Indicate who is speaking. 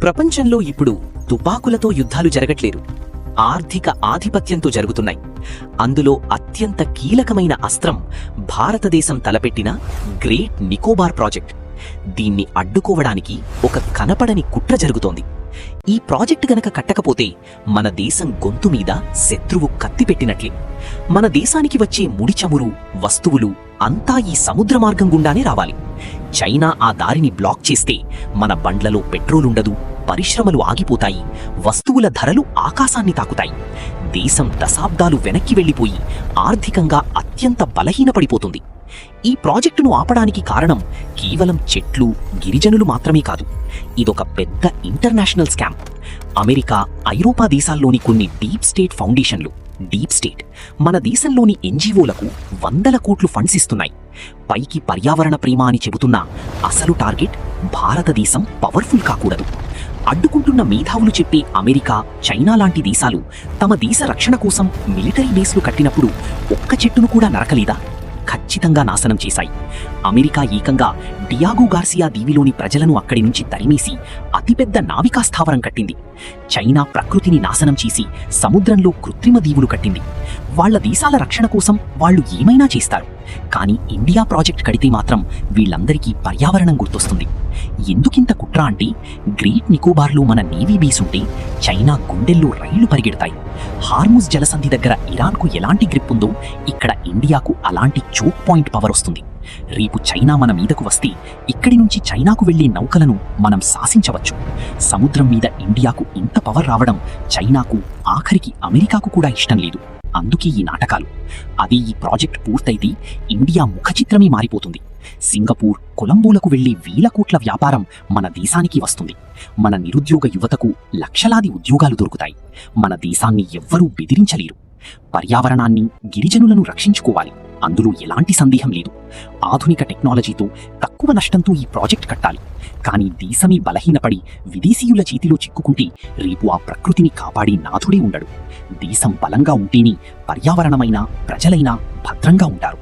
Speaker 1: ప్రపంచంలో ఇప్పుడు తుపాకులతో యుద్ధాలు జరగట్లేదు, ఆర్థిక ఆధిపత్యంతో జరుగుతున్నాయి. అందులో అత్యంత కీలకమైన అస్త్రం భారతదేశం తలపెట్టిన గ్రేట్ నికోబార్ ప్రాజెక్ట్. దీన్ని అడ్డుకోవడానికి ఒక కనపడని కుట్ర జరుగుతోంది. ఈ ప్రాజెక్ట్ గనక కట్టకపోతే మన దేశం గొంతు మీద శత్రువు కత్తిపెట్టినట్లే. మన దేశానికి వచ్చే ముడి చమురు, వస్తువులు అంతా ఈ సముద్ర మార్గం గుండానే రావాలి. చైనా ఆ దారిని బ్లాక్ చేస్తే మన బండ్లలో పెట్రోల్ ఉండదు, పరిశ్రమలు ఆగిపోతాయి, వస్తువుల ధరలు ఆకాశాన్ని తాకుతాయి. దేశం దశాబ్దాలు వెనక్కి వెళ్లిపోయి ఆర్థికంగా అత్యంత బలహీనపడిపోతుంది. ఈ ప్రాజెక్టును ఆపడానికి కారణం కేవలం చెట్లు, గిరిజనులు మాత్రమే కాదు. ఇదొక పెద్ద ఇంటర్నేషనల్ స్కామ్. అమెరికా, ఐరోపా దేశాల్లోని కొన్ని డీప్ స్టేట్ ఫౌండేషన్లు, డీప్ స్టేట్ మన దేశంలోని ఎన్జీఓలకు వందల కోట్లు ఫండ్స్ ఇస్తున్నాయి. పైకి పర్యావరణ ప్రేమ అని చెబుతున్నా అసలు టార్గెట్ భారతదేశం పవర్ఫుల్ కాకూడదు. అడ్డుకుంటున్న మేధావులు చెప్పే అమెరికా, చైనా లాంటి దేశాలు తమ దేశ రక్షణ కోసం మిలిటరీ బేస్లు కట్టినప్పుడు ఒక్క చెట్టును కూడా నరకలేదా? ఖచ్చితంగా నాశనం చేశాయి. అమెరికా ఏకంగా డియాగో గార్సియా దీవిలోని ప్రజలను అక్కడి నుంచి తరిమేసి అతిపెద్ద నావికా స్థావరం కట్టింది. చైనా ప్రకృతిని నాశనం చేసి సముద్రంలో కృత్రిమ దీవులు కట్టింది. వాళ్ల దేశాల రక్షణ కోసం వాళ్ళు ఏమైనా చేస్తారు. కానీ ఇండియా ప్రాజెక్ట్ కడితే మాత్రం వీళ్ళందరికీ పర్యావరణం గుర్తొస్తుంది. ఎందుకింత కుట్ర అంటే, గ్రేట్ నికోబార్లో మన నేవీ బేస్ ఉంటే చైనా గుండెల్లో రైళ్లు పరిగెడతాయి. హార్ముజ్ జలసంధి దగ్గర ఇరాన్కు ఎలాంటి గ్రిప్ ఉందో ఇక్కడ ఇండియాకు అలాంటి చోక్ పాయింట్ పవర్ వస్తుంది. రేపు చైనా మన మీదకు వస్తే ఇక్కడి నుంచి చైనాకు వెళ్లే నౌకలను మనం శాసించవచ్చు. సముద్రం మీద ఇండియాకు ఇంత పవర్ రావడం చైనాకు, ఆఖరికి అమెరికాకు కూడా ఇష్టం లేదు. అందుకే ఈ నాటకాలు. అదే ఈ ప్రాజెక్ట్ పూర్తయితే ఇండియా ముఖచిత్రమే మారిపోతుంది. సింగపూర్, కొలంబోలకు వెళ్లే వేల కోట్ల వ్యాపారం మన దేశానికి వస్తుంది. మన నిరుద్యోగ యువతకు లక్షలాది ఉద్యోగాలు దొరుకుతాయి. మన దేశాన్ని ఎవ్వరూ బెదిరించలేరు. పర్యావరణాన్ని, గిరిజనులను రక్షించుకోవాలి, అందులో ఎలాంటి సందేహం లేదు. ఆధునిక టెక్నాలజీతో తక్కువ నష్టంతో ఈ ప్రాజెక్ట్ కట్టాలి. కానీ దేశమే బలహీనపడి విదేశీయుల చేతిలో చిక్కుకుంటే రేపు ఆ ప్రకృతిని కాపాడే నాథుడే ఉండడు. దేశం బలంగా ఉంటేనే పర్యావరణమైనా, ప్రజలైనా భద్రంగా ఉంటారు.